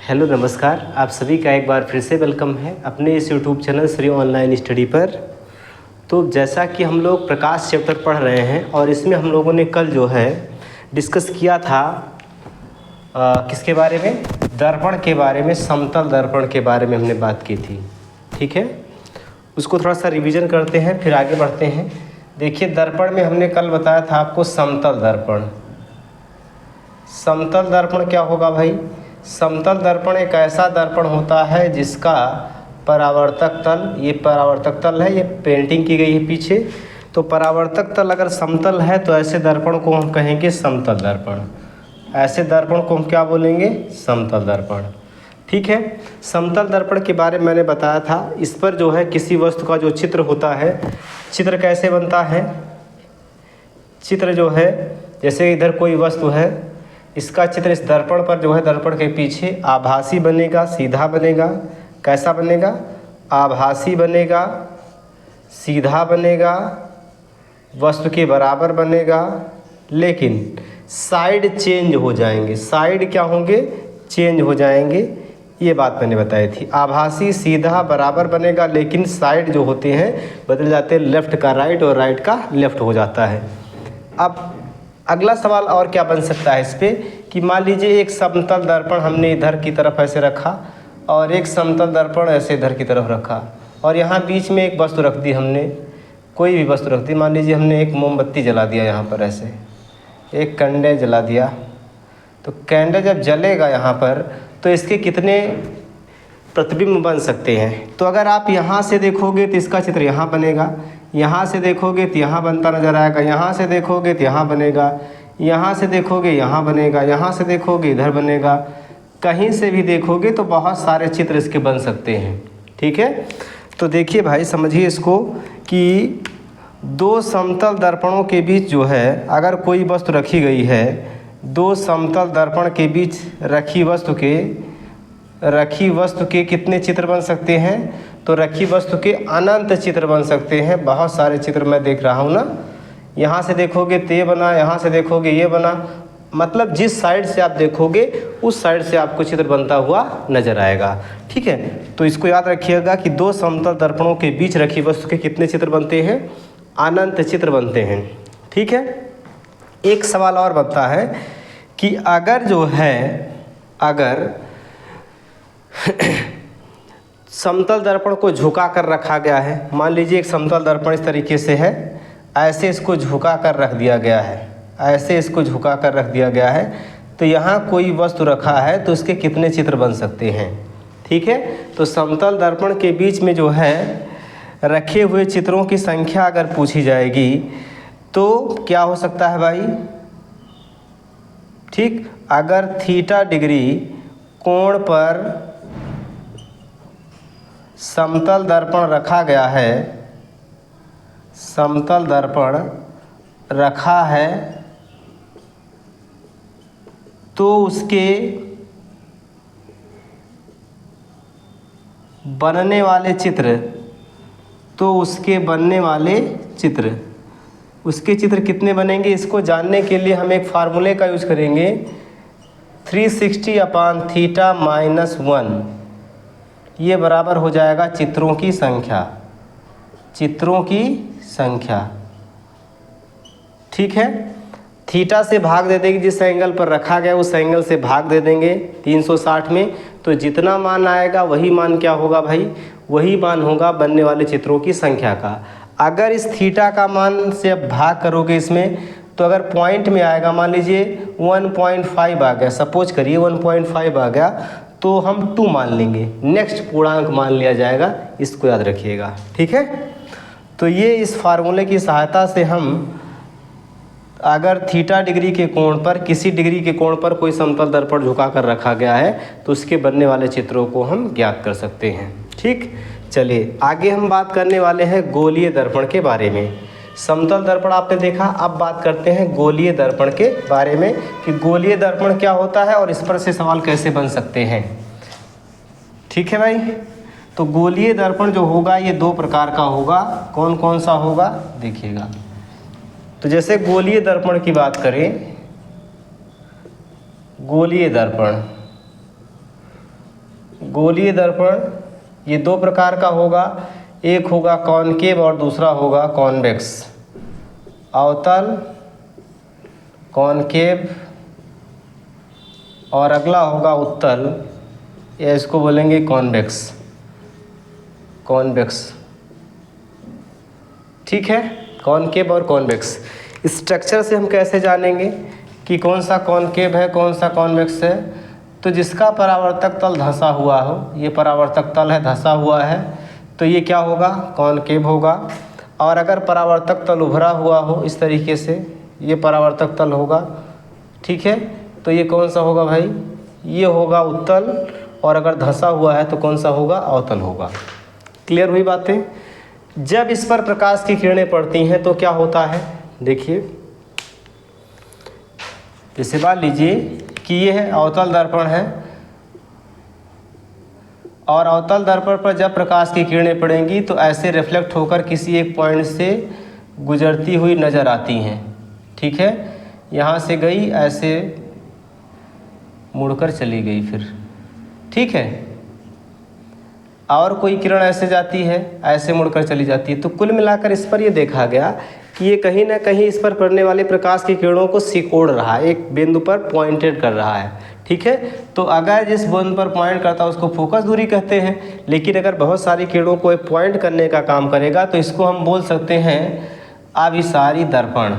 Hello नमस्कार, आप सभी का एक बार फिर से वेलकम है अपने इस YouTube channel Shri online study पर। तो जैसा कि हम लोग प्रकाश चैप्टर पढ़ रहे हैं और इसमें हम लोगों ने कल जो है डिस्कस किया था किसके बारे में, दर्पण के बारे में, समतल दर्पण के बारे में हमने बात की थी। ठीक है, उसको थोड़ा सा रिवीजन करते हैं फिर आगे बढ़ते हैं। देखिए, दर्पण में हमने कल बताया था आपको समतल दर्पण। समतल दर्पण क्या होगा भाई? समतल दर्पण एक ऐसा दर्पण होता है जिसका परावर्तक तल, ये परावर्तक तल है, ये पेंटिंग की गई है पीछे। तो परावर्तक तल अगर समतल है तो ऐसे दर्पण को हम कहेंगे समतल दर्पण। ऐसे दर्पण को हम क्या बोलेंगे? समतल दर्पण। ठीक है, समतल दर्पण के बारे में मैंने बताया था। इस पर जो है किसी वस्तु का जो चित्र होता है, चित्र कैसे बनता है? चित्र जो है, जैसे इधर कोई वस्तु है, इसका चित्र इस दर्पण पर जो है, दर्पण के पीछे आभासी बनेगा, सीधा बनेगा। कैसा बनेगा? आभासी बनेगा, सीधा बनेगा, वस्तु के बराबर बनेगा, लेकिन साइड चेंज हो जाएंगे। साइड क्या होंगे? चेंज हो जाएंगे। ये बात मैंने बताई थी। आभासी, सीधा, बराबर बनेगा, लेकिन साइड जो होते हैं बदल जाते हैं, लेफ्ट का राइट और राइट का लेफ्ट हो जाता है। अब अगला सवाल और क्या बन सकता है इस पे कि मान लीजिए एक समतल दर्पण हमने इधर की तरफ ऐसे रखा और एक समतल दर्पण ऐसे इधर की तरफ रखा और यहाँ बीच में एक वस्तु रख दी हमने, कोई भी वस्तु रख दी। मान लीजिए हमने एक मोमबत्ती जला दिया यहाँ पर, ऐसे एक कैंडल जला दिया। तो कैंडल जब जलेगा यहाँ पर तो इसके कितने प्रतिबिंब बन सकते हैं? तो अगर आप यहाँ से देखोगे तो इसका चित्र यहाँ बनेगा, यहाँ से देखोगे तो यहाँ बनता नज़र आएगा, यहाँ से देखोगे तो यहाँ बनेगा, यहाँ से देखोगे यहाँ बनेगा, यहाँ से देखोगे इधर बनेगा, कहीं से भी देखोगे तो बहुत सारे चित्र इसके बन सकते हैं। ठीक है, तो देखिए भाई, समझिए इसको कि दो समतल दर्पणों के बीच जो है अगर कोई वस्तु रखी गई है, दो समतल दर्पण के बीच रखी वस्तु के कितने चित्र बन सकते हैं? तो रखी वस्तु के अनंत चित्र बन सकते हैं। बहुत सारे चित्र मैं देख रहा हूँ ना, यहाँ से देखोगे तो ये बना, यहाँ से देखोगे ये बना, मतलब जिस साइड से आप देखोगे उस साइड से आपको चित्र बनता हुआ नजर आएगा। ठीक है, तो इसको याद रखिएगा कि दो समतल दर्पणों के बीच रखी वस्तु के कितने चित्र बनते हैं? अनंत चित्र बनते हैं। ठीक है, एक सवाल और बनता है कि अगर जो है, अगर समतल दर्पण को झुका कर रखा गया है, मान लीजिए एक समतल दर्पण इस तरीके से है, ऐसे इसको झुका कर रख दिया गया है, ऐसे इसको झुका कर रख दिया गया है, तो यहाँ कोई वस्तु रखा है तो उसके कितने चित्र बन सकते हैं? ठीक है, तो समतल दर्पण के बीच में जो है रखे हुए चित्रों की संख्या अगर पूछी जाएगी तो क्या हो सकता है भाई? ठीक, अगर थीटा डिग्री कोण पर समतल दर्पण रखा गया है, समतल दर्पण रखा है, तो उसके बनने वाले चित्र, उसके चित्र कितने बनेंगे? इसको जानने के लिए हम एक फार्मूले का यूज करेंगे, 360/θ-1। ये बराबर हो जाएगा चित्रों की संख्या। ठीक है, थीटा से भाग दे देंगे, जिस एंगल पर रखा गया उस एंगल से भाग दे देंगे 360 में, तो जितना मान आएगा वही मान क्या होगा भाई? वही मान होगा बनने वाले चित्रों की संख्या का। अगर इस थीटा का मान से अब भाग करोगे इसमें, तो अगर पॉइंट में आएगा, मान लीजिए 1.5 आ गया, सपोज करिए 1.5 आ गया, तो हम 2 मान लेंगे, नेक्स्ट पूर्णांक मान लिया जाएगा। इसको याद रखिएगा। ठीक है, तो ये इस फार्मूले की सहायता से हम अगर थीटा डिग्री के कोण पर, किसी डिग्री के कोण पर कोई समतल दर्पण झुका कर रखा गया है तो उसके बनने वाले चित्रों को हम ज्ञात कर सकते हैं। ठीक, चलिए आगे हम बात करने वाले हैं गोलीय दर्पण के बारे में। समतल दर्पण आपने देखा, अब बात करते हैं गोलीय दर्पण के बारे में कि गोलीय दर्पण क्या होता है और इस पर से सवाल कैसे बन सकते हैं। ठीक है भाई, तो गोलीय दर्पण जो होगा ये 2 प्रकार का होगा। कौन कौन सा होगा देखिएगा। तो जैसे गोलीय दर्पण की बात करें, गोलीय दर्पण गोलीय दर्पण ये दो प्रकार का होगा, एक होगा कॉनकेव और दूसरा होगा कॉन्वेक्स। अवतल कॉनकेव और अगला होगा उत्तल, या इसको बोलेंगे कॉन्वेक्स। कॉन्वेक्स, ठीक है, कॉनकेव और कॉन्वेक्स। स्ट्रक्चर से हम कैसे जानेंगे कि कौन सा कॉनकेव है कौन सा कॉन्वेक्स है? तो जिसका परावर्तक तल धंसा हुआ हो, ये परावर्तक तल है धंसा हुआ है, तो ये क्या होगा? कॉनकेव होगा। और अगर परावर्तक तल उभरा हुआ हो इस तरीके से, ये परावर्तक तल होगा, ठीक है, तो ये कौन सा होगा भाई? ये होगा उत्तल। और अगर धंसा हुआ है तो कौन सा होगा? अवतल होगा। क्लियर हुई बातें? जब इस पर प्रकाश की किरणें पड़ती हैं तो क्या होता है? देखिए, जैसे मान लीजिए कि ये है अवतल दर्पण है, और अवतल दर्पण पर जब प्रकाश की किरणें पड़ेंगी तो ऐसे रिफ्लेक्ट होकर किसी एक पॉइंट से गुजरती हुई नज़र आती हैं, ठीक है। यहाँ से गई, ऐसे मुड़कर चली गई फिर, ठीक है। और कोई किरण ऐसे जाती है, ऐसे मुड़कर चली जाती है। तो कुल मिलाकर इस पर ये देखा गया कि ये कहीं ना कहीं इस पर पड़ने वाली प्रकाश की किरणों को सिकोड़ रहा है, एक बिंदु पर पॉइंटेड कर रहा है, ठीक है। तो अगर जिस बिंदु पर पॉइंट करता है उसको फोकस दूरी कहते हैं, लेकिन अगर बहुत सारी किरणों को पॉइंट करने का काम करेगा तो इसको हम बोल सकते हैं अभिसारी दर्पण।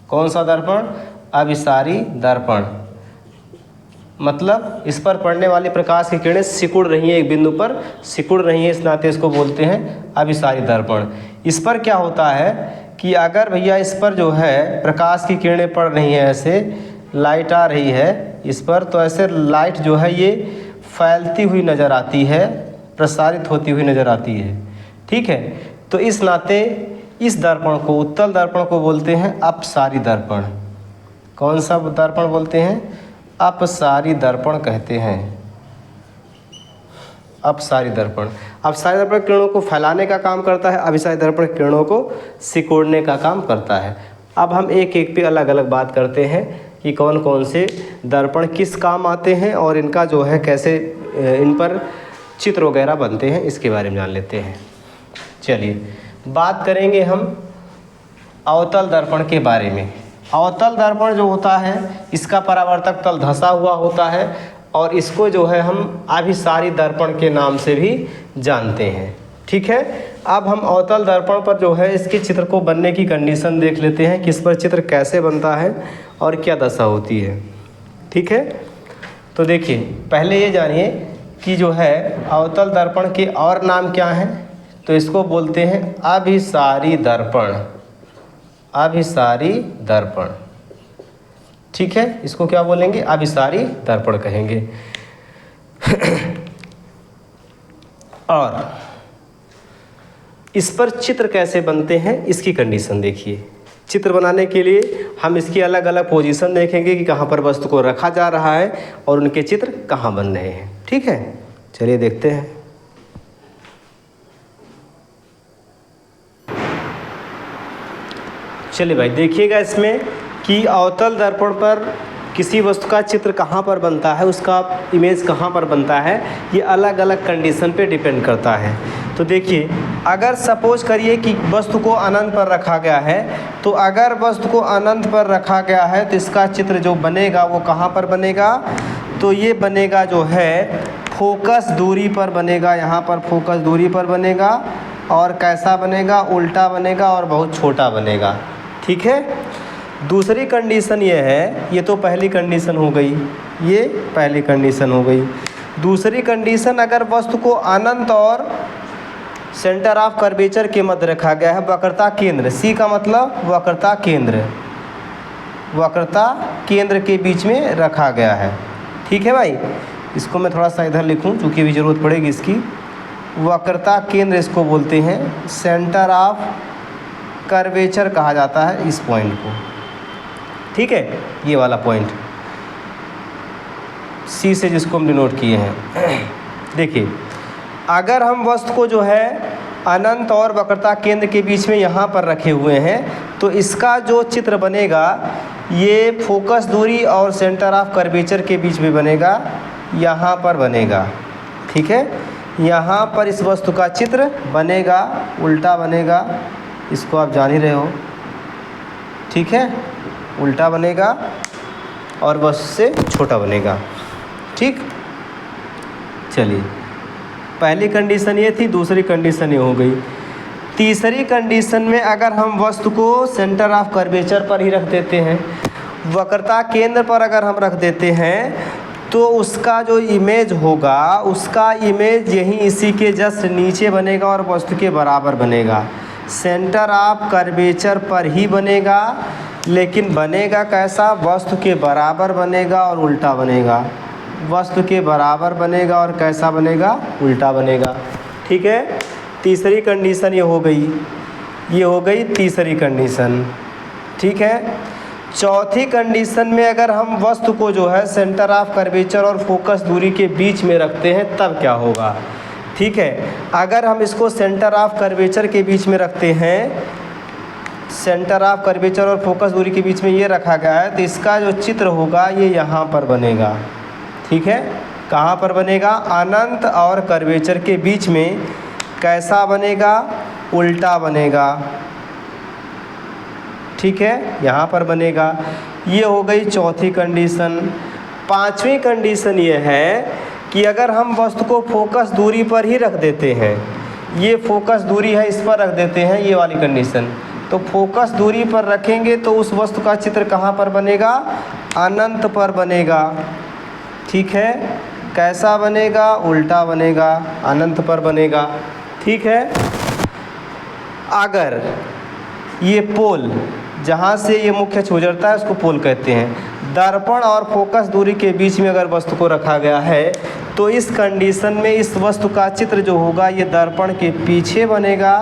कौन सा दर्पण? अभिसारी दर्पण। मतलब इस पर पड़ने वाली प्रकाश की किरणें सिकुड़ रही हैं, एक बिंदु पर सिकुड़ रही हैं, इस नाते इसको बोलते हैं अभिसारी दर्पण। इस पर क्या होता है कि अगर भैया इस पर जो है प्रकाश की किरणें पड़ रही हैं, ऐसे लाइट आ रही है इस पर, तो ऐसे लाइट जो है ये फैलती हुई नज़र आती है, प्रसारित होती हुई नज़र आती है, ठीक है। तो इस नाते इस दर्पण को, उत्तल दर्पण को बोलते हैं अपसारी दर्पण। कौन सा दर्पण बोलते हैं? अपसारी दर्पण कहते हैं। अपसारी दर्पण। अपसारी दर्पण किरणों को फैलाने का काम करता है, अभिसारी दर्पण किरणों को सिकोड़ने का काम करता है। अब हम एक एक पे अलग अलग बात करते हैं कि कौन कौन से दर्पण किस काम आते हैं और इनका जो है कैसे इन पर चित्र वगैरह बनते हैं, इसके बारे में जान लेते हैं। चलिए बात करेंगे हम अवतल दर्पण के बारे में। अवतल दर्पण जो होता है इसका परावर्तक तल धंसा हुआ होता है और इसको जो है हम अभिसारी दर्पण के नाम से भी जानते हैं, ठीक है। अब हम अवतल दर्पण पर जो है इसके चित्र को बनने की कंडीशन देख लेते हैं कि इस पर चित्र कैसे बनता है और क्या दशा होती है, ठीक है। तो देखिए, पहले ये जानिए कि जो है अवतल दर्पण के और नाम क्या हैं। तो इसको बोलते हैं अभिसारी दर्पण। अभिसारी दर्पण, ठीक है, इसको क्या बोलेंगे? अभिसारी दर्पण कहेंगे। और इस पर चित्र कैसे बनते हैं इसकी कंडीशन देखिए। चित्र बनाने के लिए हम इसकी अलग अलग पोजीशन देखेंगे कि कहाँ पर वस्तु को रखा जा रहा है और उनके चित्र कहाँ बन रहे हैं, ठीक है। चलिए देखते हैं। चलिए भाई देखिएगा इसमें कि अवतल दर्पण पर किसी वस्तु का चित्र कहाँ पर बनता है, उसका इमेज कहाँ पर बनता है, ये अलग अलग कंडीशन पे डिपेंड करता है। तो देखिए, अगर सपोज करिए कि वस्तु को अनंत पर रखा गया है, तो अगर वस्तु को अनंत पर रखा गया है तो इसका चित्र जो बनेगा वो कहाँ पर बनेगा? तो ये बनेगा जो है फोकस दूरी पर बनेगा, यहाँ पर फोकस दूरी पर बनेगा। और कैसा बनेगा? उल्टा बनेगा और बहुत छोटा बनेगा, ठीक है। दूसरी कंडीशन ये है, ये तो पहली कंडीशन हो गई, ये पहली कंडीशन हो गई। दूसरी कंडीशन, अगर वस्तु को अनंत और सेंटर ऑफ कर्वेचर के मध्य रखा गया है, वक्रता केंद्र, सी का मतलब वक्रता केंद्र, वक्रता केंद्र के बीच में रखा गया है, ठीक है भाई। इसको मैं थोड़ा सा इधर लिखूं चूँकि अभी ज़रूरत पड़ेगी इसकी। वक्रता केंद्र इसको बोलते हैं, सेंटर ऑफ कर्वेचर कहा जाता है इस पॉइंट को, ठीक है, ये वाला पॉइंट सी से जिसको हम डिनोट किए हैं। देखिए, अगर हम वस्तु को जो है अनंत और वक्रता केंद्र के बीच में यहाँ पर रखे हुए हैं तो इसका जो चित्र बनेगा ये फोकस दूरी और सेंटर ऑफ कर्वेचर के बीच में बनेगा, यहाँ पर बनेगा, ठीक है। यहाँ पर इस वस्तु का चित्र बनेगा, उल्टा बनेगा, इसको आप जान ही रहे हो, ठीक है, उल्टा बनेगा और वस्तु से छोटा बनेगा, ठीक। चलिए, पहली कंडीशन ये थी, दूसरी कंडीशन ये हो गई। तीसरी कंडीशन में अगर हम वस्तु को सेंटर ऑफ कर्वेचर पर ही रख देते हैं, वक्रता केंद्र पर अगर हम रख देते हैं, तो उसका जो इमेज होगा, उसका इमेज यहीं इसी के जस्ट नीचे बनेगा और वस्तु के बराबर बनेगा। सेंटर ऑफ कर्वेचर पर ही बनेगा, लेकिन बनेगा कैसा? वस्तु के बराबर बनेगा और उल्टा बनेगा। वस्तु के बराबर बनेगा और कैसा बनेगा? उल्टा बनेगा, ठीक है। तीसरी कंडीशन ये हो गई, ये हो गई तीसरी कंडीशन, ठीक है। चौथी कंडीशन में अगर हम वस्तु को जो है सेंटर ऑफ कर्वेचर और फोकस दूरी के बीच में रखते हैं, तब क्या होगा, ठीक है। अगर हम इसको सेंटर ऑफ कर्वेचर के बीच में रखते हैं, सेंटर ऑफ कर्वेचर और फोकस दूरी के बीच में ये रखा गया है, तो इसका जो चित्र होगा ये यहाँ पर बनेगा, ठीक है। कहाँ पर बनेगा? अनंत और कर्वेचर के बीच में। कैसा बनेगा? उल्टा बनेगा, ठीक है, यहाँ पर बनेगा। ये हो गई चौथी कंडीशन। पांचवी कंडीशन ये है कि अगर हम वस्तु को फोकस दूरी पर ही रख देते हैं, ये फोकस दूरी है, इस पर रख देते हैं, ये वाली कंडीशन, तो फोकस दूरी पर रखेंगे तो उस वस्तु का चित्र कहाँ पर बनेगा? अनंत पर बनेगा, ठीक है। कैसा बनेगा? उल्टा बनेगा, अनंत पर बनेगा, ठीक है। अगर ये पोल, जहाँ से ये मुख्य गुजरता है उसको पोल कहते हैं, दर्पण और फोकस दूरी के बीच में अगर वस्तु को रखा गया है, तो इस कंडीशन में इस वस्तु का चित्र जो होगा ये दर्पण के पीछे बनेगा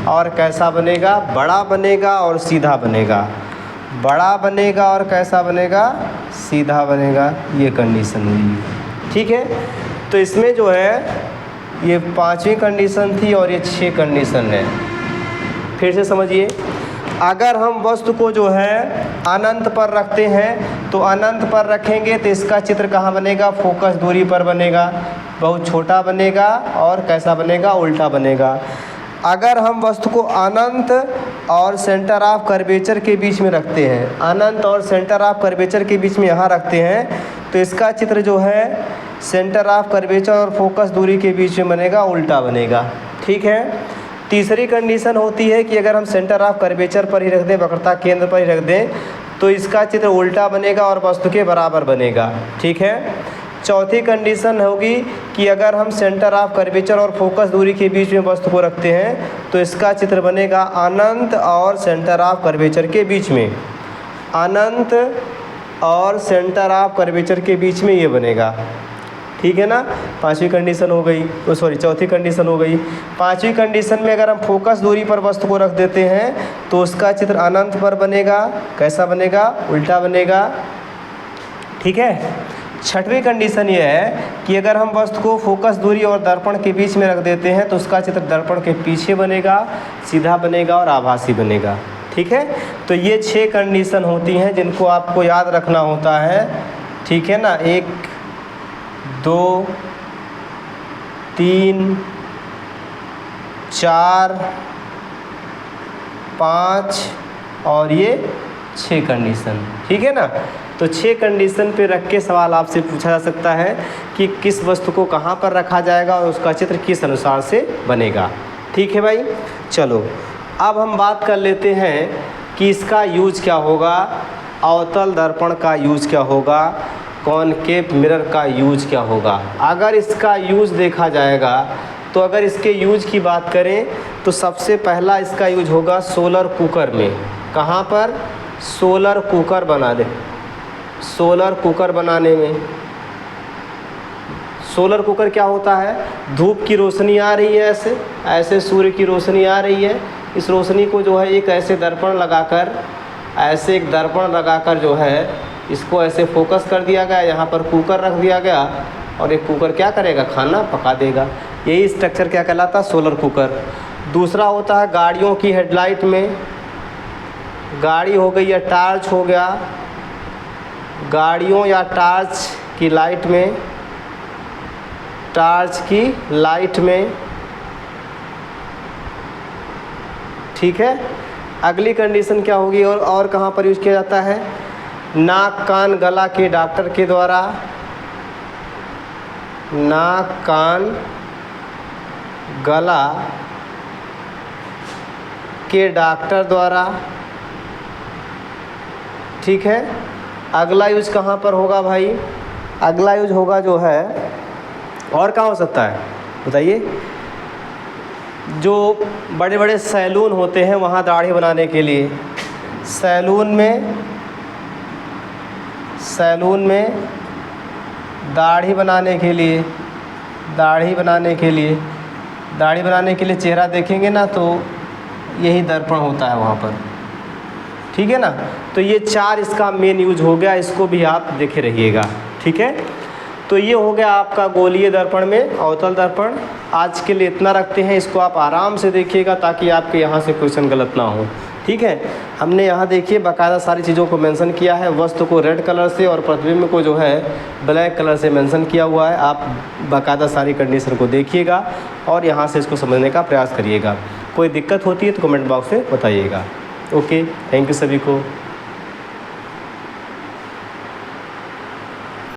और कैसा बनेगा? बड़ा बनेगा और सीधा बनेगा। बड़ा बनेगा और कैसा बनेगा? सीधा बनेगा। ये कंडीशन हुई, ठीक है। तो इसमें जो है ये पांचवी कंडीशन थी और ये 6 कंडीशन है। फिर से समझिए, अगर हम वस्तु को जो है अनंत पर रखते हैं, तो अनंत पर रखेंगे तो इसका चित्र कहाँ बनेगा? फोकस दूरी पर बनेगा, बहुत छोटा बनेगा और कैसा बनेगा? उल्टा बनेगा। अगर हम वस्तु को अनंत और सेंटर ऑफ कर्वेचर के बीच में रखते हैं, अनंत और सेंटर ऑफ कर्वेचर के बीच में यहाँ रखते हैं, तो इसका चित्र जो है सेंटर ऑफ कर्वेचर और फोकस दूरी के बीच में बनेगा, उल्टा बनेगा, ठीक है। तीसरी कंडीशन होती है कि अगर हम सेंटर ऑफ कर्वेचर पर ही रख दें, वक्रता केंद्र पर ही रख दें, तो इसका चित्र उल्टा बनेगा और वस्तु के बराबर बनेगा, ठीक है। चौथी कंडीशन होगी कि अगर हम सेंटर ऑफ कर्वेचर और फोकस दूरी के बीच में वस्तु को रखते हैं, तो इसका चित्र बनेगा अनंत और सेंटर ऑफ कर्वेचर के बीच में। अनंत और सेंटर ऑफ कर्वेचर के बीच में ये बनेगा, ठीक है ना। पांचवी कंडीशन हो गई, तो सॉरी चौथी कंडीशन हो गई। पांचवी कंडीशन में अगर हम फोकस दूरी पर वस्तु को रख देते हैं, तो उसका चित्र अनंत पर बनेगा। कैसा बनेगा? उल्टा बनेगा, ठीक है। छठवीं कंडीशन ये है कि अगर हम वस्तु को फोकस दूरी और दर्पण के बीच में रख देते हैं, तो उसका चित्र दर्पण के पीछे बनेगा, सीधा बनेगा और आभासी बनेगा, ठीक है। तो ये 6 कंडीशन होती हैं जिनको आपको याद रखना होता है, ठीक है ना। 1 2 3 4 5 और ये 6 कंडीशन, ठीक है ना। तो 6 कंडीशन पे रख के सवाल आपसे पूछा जा सकता है कि किस वस्तु को कहाँ पर रखा जाएगा और उसका चित्र किस अनुसार से बनेगा, ठीक है भाई। चलो अब हम बात कर लेते हैं कि इसका यूज क्या होगा, अवतल दर्पण का यूज क्या होगा, कॉनकेव मिरर का यूज क्या होगा। अगर इसका यूज देखा जाएगा, तो अगर इसके यूज की बात करें तो सबसे पहला इसका यूज होगा सोलर कुकर में। कहाँ पर? सोलर कुकर बना दे, सोलर कुकर बनाने में। सोलर कुकर क्या होता है? धूप की रोशनी आ रही है, ऐसे ऐसे सूर्य की रोशनी आ रही है, इस रोशनी को जो है एक ऐसे दर्पण लगाकर, ऐसे एक दर्पण लगाकर जो है इसको ऐसे फोकस कर दिया गया, यहाँ पर कुकर रख दिया गया और एक कुकर क्या करेगा? खाना पका देगा। यही स्ट्रक्चर क्या कहलाता? Solar cooker. दूसरा होता है गाड़ियों की हेडलाइट में, गाड़ी हो गई या टार्च हो गया, गाड़ियों या टार्च की लाइट में टॉर्च की लाइट में, ठीक है। अगली कंडीशन क्या होगी और कहाँ पर यूज किया जाता है? नाक कान गला के डॉक्टर के द्वारा, नाक कान गला के डॉक्टर द्वारा, ठीक है। अगला यूज कहाँ पर होगा भाई? अगला यूज होगा जो है, और कहाँ हो सकता है बताइए? जो बड़े बड़े सैलून होते हैं वहाँ दाढ़ी बनाने के लिए, सैलून में दाढ़ी बनाने के लिए, दाढ़ी बनाने के लिए चेहरा देखेंगे ना तो यही दर्पण होता है वहाँ पर, ठीक है ना। तो ये 4 इसका मेन यूज हो गया, इसको भी आप देखे रहिएगा, ठीक है। तो ये हो गया आपका गोलीय दर्पण में अवतल दर्पण। आज के लिए इतना रखते हैं, इसको आप आराम से देखिएगा ताकि आपके यहाँ से क्वेश्चन गलत ना हो, ठीक है। हमने यहाँ देखिए बाकायदा सारी चीज़ों को मेंशन किया है। वस्तु को रेड कलर से और प्रतिबिंब को जो है ब्लैक कलर से मेंशन किया हुआ है। आप बाकायदा सारी कंडीशन को देखिएगा और यहाँ से इसको समझने का प्रयास करिएगा। कोई दिक्कत होती है तो कमेंट बॉक्स में बताइएगा। ओके, थैंक यू सभी को।